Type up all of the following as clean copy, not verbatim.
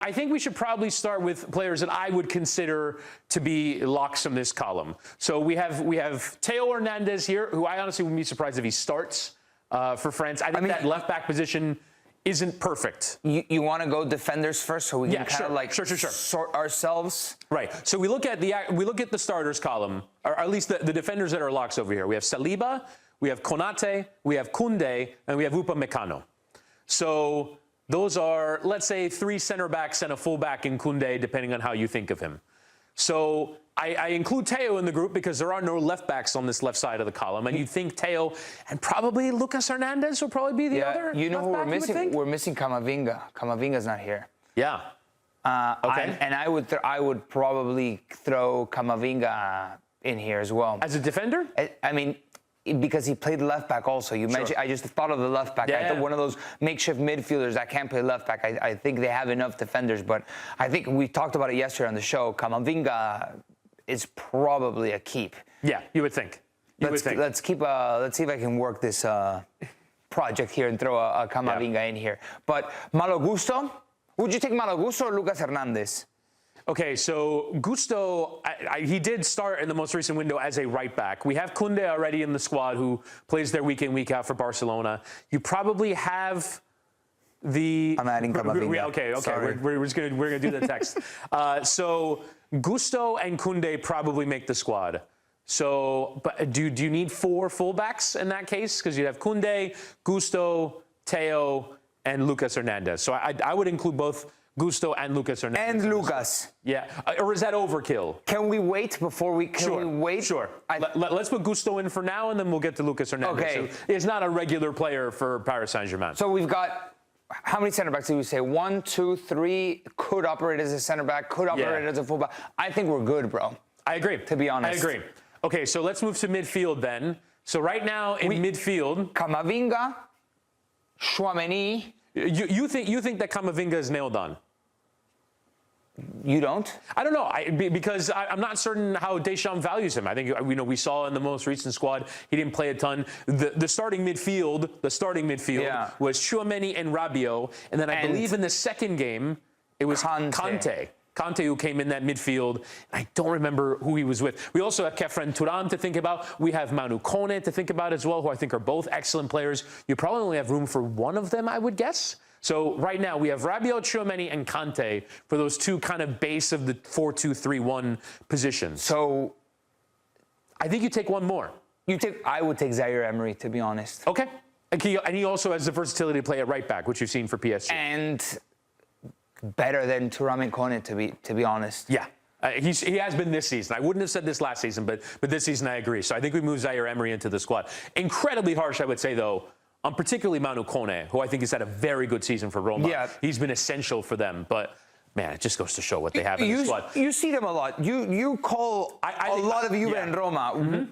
I think we should probably start with players that I would consider to be locks in this column. So we have Theo Hernández here, who I honestly wouldn't be surprised if he starts for France. I think that left back position isn't perfect. You want to go defenders first, so we can kind of sort ourselves. Right. So we look at the starters column, or at least the defenders that are locks over here. We have Saliba, we have Konaté, we have Koundé, and we have Upamecano. So those are, let's say, 3 center backs and a full back in Koundé, depending on how you think of him. So I include Theo in the group because there are no left backs on this left side of the column. And you'd think Theo and probably Lucas Hernandez will probably be the other. You know who we're missing? We're missing Camavinga. Camavinga's not here. Yeah. Okay. And I would probably throw Camavinga in here as well. As a defender? I mean, because he played left back also. You mentioned, I just thought of the left back. I thought one of those makeshift midfielders that can't play left back. I think they have enough defenders, but I think we talked about it yesterday on the show. Camavinga is probably a keep. Yeah, you would think. Let's see if I can work this project here and throw a Camavinga in here. But Malo Gusto, would you take Malo Gusto or Lucas Hernandez? Okay, so Gusto, he did start in the most recent window as a right back. We have Koundé already in the squad who plays there week in, week out for Barcelona. You probably have the... I'm adding Camavinga. Okay. We're gonna do the text. So Gusto and Koundé probably make the squad. So, but do you need 4 fullbacks in that case? Because you have Koundé, Gusto, Theo, and Lucas Hernandez. So I would include both Gusto and Lucas Hernandez. And Lucas. Yeah. Or is that overkill? Can we wait before we... Can we wait? Sure. Let's put Gusto in for now, and then we'll get to Lucas Hernandez. Okay. So he's not a regular player for Paris Saint-Germain. So we've got... How many center backs did we say? 1, 2, 3 could operate as a center back, could operate as a fullback. I think we're good, bro. I agree. To be honest. I agree. Okay, so let's move to midfield then. So right now in midfield... Camavinga, Tchouaméni... You think that Camavinga is nailed on? You don't? I don't know, because I'm not certain how Deschamps values him. I think we saw in the most recent squad he didn't play a ton. The starting midfield was Tchouaméni and Rabiot, and then I believe in the second game it was Kanté who came in that midfield. I don't remember who he was with. We also have Khéphren, Thuram to think about. We have Manu, Koné to think about as well, who I think are both excellent players. You probably only have room for one of them, I would guess. So right now we have Rabiot, Tchouaméni, and Kanté for those 2 kind of base of the 4-2-3-1 positions. So I think you take one more. I would take Zaïre-Emery, to be honest. Okay. And he also has the versatility to play at right back, which you've seen for PSG. And better than Thuram and Koné, to be honest. Yeah. He has been this season. I wouldn't have said this last season, but this season I agree. So I think we move Zaïre-Emery into the squad. Incredibly harsh, I would say, though, on particularly Manu Koné, who I think has had a very good season for Roma. Yeah. He's been essential for them, but man, it just goes to show what they have in the squad. You see them a lot. You call a lot of Juve and Roma.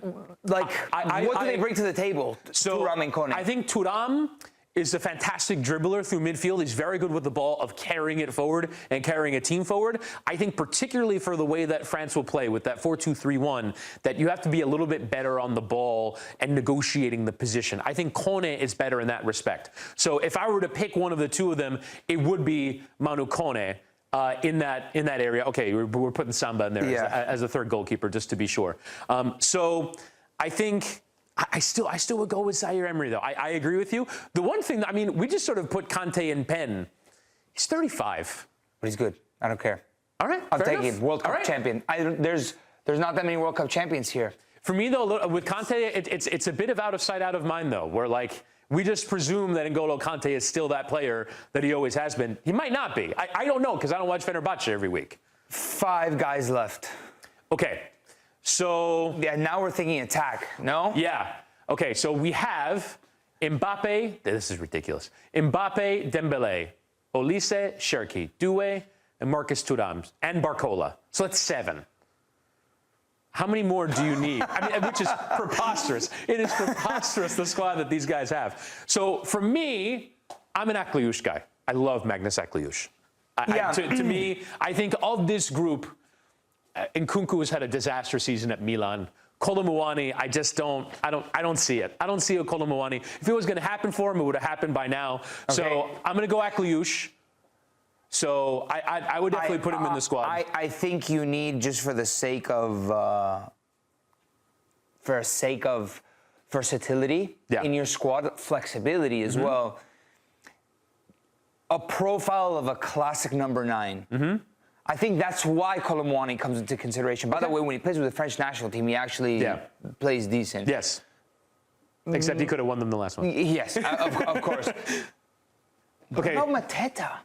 Like, what do they bring to the table, Thuram and Koné? I think Thuram is a fantastic dribbler through midfield. He's very good with the ball of carrying it forward and carrying a team forward. I think particularly for the way that France will play with that 4-2-3-1, that you have to be a little bit better on the ball and negotiating the position. I think Koné is better in that respect. So if I were to pick one of the 2 of them, it would be Manu Koné in that area. Okay, we're putting Samba in there as a third goalkeeper, just to be sure. So I think... I still would go with Zaïre-Emery, though. I agree with you. The one thing, I mean, we just sort of put Kanté in pen. He's 35. But he's good. I don't care. All right, I'm taking it. World Cup champion. There's not that many World Cup champions here. For me, though, with Kanté, it's a bit of out of sight, out of mind, though, where, like, we just presume that N'Golo Kanté is still that player that he always has been. He might not be. I don't know, because I don't watch Fenerbahce every week. 5 guys left. Okay. So... Yeah, now we're thinking attack, no? Yeah. Okay, so we have Mbappé. This is ridiculous. Mbappé, Dembélé, Olise, Cherki, Doué, and Marcus Thuram, and Barcola. So that's 7. How many more do you need? I mean, which is preposterous. It is preposterous, the squad that these guys have. So for me, I'm an Akliouche guy. I love Magnus Akliouche. To me, I think of this group... Nkunku has had a disaster season at Milan. Kolo Muani, I don't see it. I don't see a Kolo Muani. If it was going to happen for him, it would have happened by now. Okay. So I'm going to go Akliouche. So I would definitely put him in the squad. I think you need, just for the sake of versatility in your squad, flexibility as well, a profile of a classic number 9. I think that's why Colomwani comes into consideration. By the way, when he plays with the French national team, he actually plays decent. Yes. Except he could have won them the last one. Yes, of course. Okay. What about Mateta?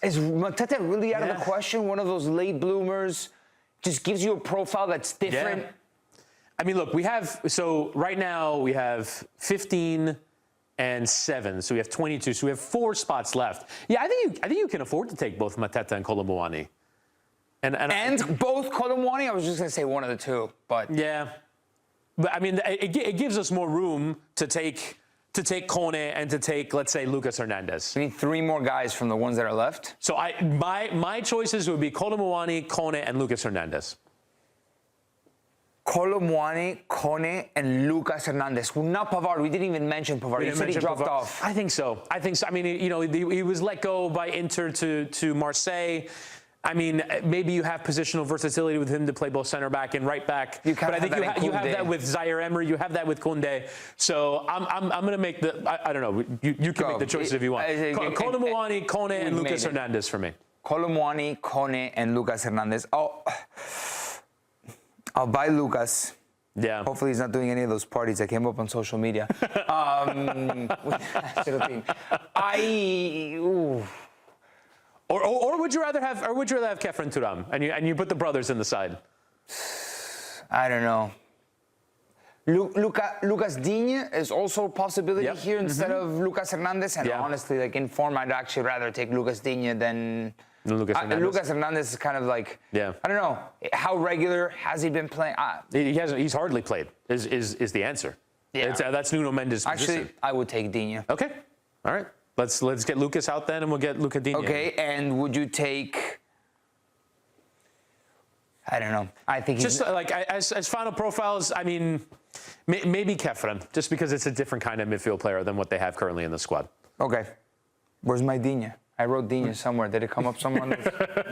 Is Mateta really out of the question? One of those late bloomers, just gives you a profile that's different. Yeah. I mean, look, right now we have 15 and 7, so we have 22, so we have 4 spots left. Yeah, I think you can afford to take both Mateta and Colomwani. And both Colomwani? I was just going to say one of the two, but... Yeah. But, I mean, it gives us more room to take Koné and to take, let's say, Lucas Hernandez. We need 3 more guys from the ones that are left. So my choices would be Colomwani, Koné, and Lucas Hernandez. Colomwani, Koné, and Lucas Hernandez. Well, not Pavard. We didn't even mention Pavard. You said he dropped off. I think so. I mean, he was let go by Inter to Marseille. I mean, maybe you have positional versatility with him to play both center back and right back. But I think you have that with Zaïre-Emery. You have that with Koné. So I'm going to make I don't know. You can make the choices if you want. Colomwani, Koné, and Lucas Hernandez for me. Colomwani, Koné, and Lucas Hernandez. I'll buy Lucas. Yeah. Hopefully he's not doing any of those parties that came up on social media. Or would you rather have Khéphren Thuram and you put the brothers in the side? I don't know. Lucas Digne is also a possibility here instead of Lucas Hernandez. And honestly, like in form, I'd actually rather take Lucas Digne than Lucas Hernandez. Lucas Hernandez is kind of like, I don't know, how regular has he been playing? He hasn't. He's hardly played. Is the answer? Yeah, that's Nuno Mendes' position. Actually, I would take Digne. Okay, all right. Let's get Lucas out then, and we'll get Lucas Digne. Okay, and would you take? I don't know. I think just like as final profiles. I mean, maybe Khéphren, just because it's a different kind of midfield player than what they have currently in the squad. Okay, where's my Digne? I wrote Digne somewhere. Did it come up somewhere?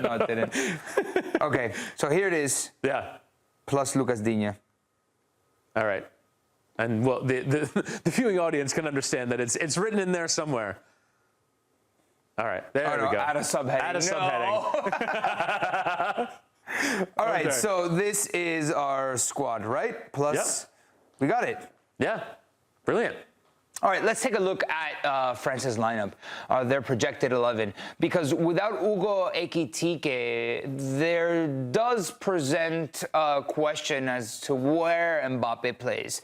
No, it didn't. Okay, so here it is. Yeah. Plus Lucas Digne. All right. And well, the viewing audience can understand that it's written in there somewhere. All right, there we go. Add a subheading. Add a subheading. All right, so this is our squad, right? Plus, we got it. Yeah, brilliant. All right, let's take a look at France's lineup, their projected 11. Because without Hugo Ekitike, there does present a question as to where Mbappé plays.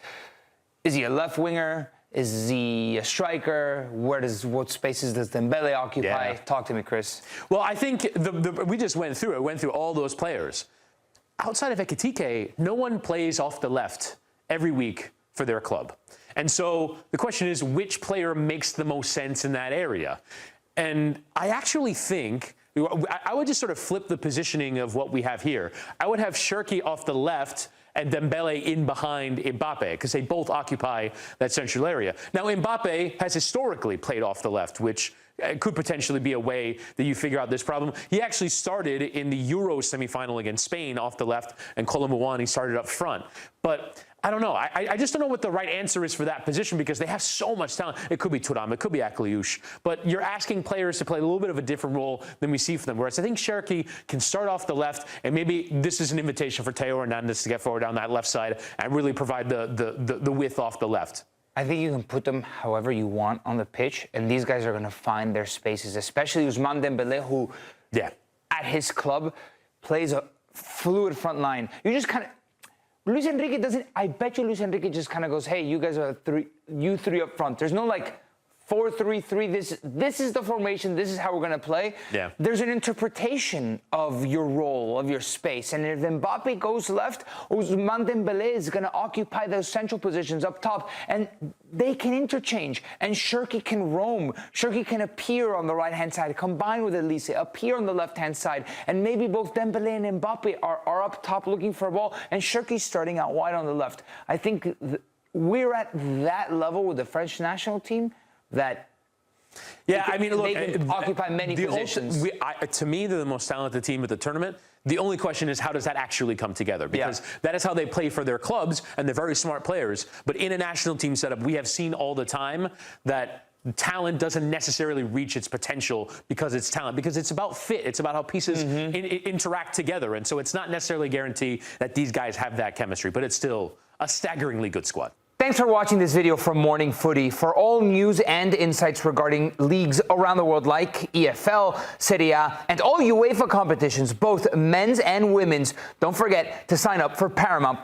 Is he a left winger? Is he a striker? What spaces does Dembele occupy? Talk to me, Chris. Well, I think we just went through it. Went through all those players. Outside of Ekitike, no one plays off the left every week for their club. And so the question is, which player makes the most sense in that area? And I actually think I would just sort of flip the positioning of what we have here. I would have Cherki off the left and Dembele in behind Mbappé, because they both occupy that central area. Now, Mbappé has historically played off the left, which could potentially be a way that you figure out this problem. He actually started in the Euro semifinal against Spain off the left, and Colomwani started up front. But I don't know. I just don't know what the right answer is for that position, because they have so much talent. It could be Thuram, it could be Akliouche, but you're asking players to play a little bit of a different role than we see for them. Whereas I think Cherki can start off the left, and maybe this is an invitation for Theo Hernández to get forward down that left side and really provide the width off the left. I think you can put them however you want on the pitch, and these guys are going to find their spaces, especially Ousmane Dembélé, who, at his club, plays a fluid front line. You just kind of... Luis Enrique doesn't... I bet you Luis Enrique just kind of goes, hey, you guys are you three up front. There's no, like, 4-3-3. This is the formation. This is how we're going to play. Yeah. There's an interpretation of your role, of your space. And if Mbappé goes left, Ousmane Dembélé is going to occupy those central positions up top. And they can interchange. And Cherki can roam. Cherki can appear on the right-hand side, combine with Olise, appear on the left-hand side. And maybe both Dembélé and Mbappé are up top looking for a ball. And Cherki's starting out wide on the left. I think we're at that level with the French national team that Yeah, I mean, look, they can occupy many positions. To me, they're the most talented team at the tournament. The only question is, how does that actually come together? Because that is how they play for their clubs, and they're very smart players. But in a national team setup, we have seen all the time that talent doesn't necessarily reach its potential because it's talent, because it's about fit. It's about how pieces interact together. And so it's not necessarily a guarantee that these guys have that chemistry, but it's still a staggeringly good squad. Thanks for watching this video from Morning Footy. For all news and insights regarding leagues around the world like EFL, Serie A, and all UEFA competitions, both men's and women's, don't forget to sign up for Paramount+.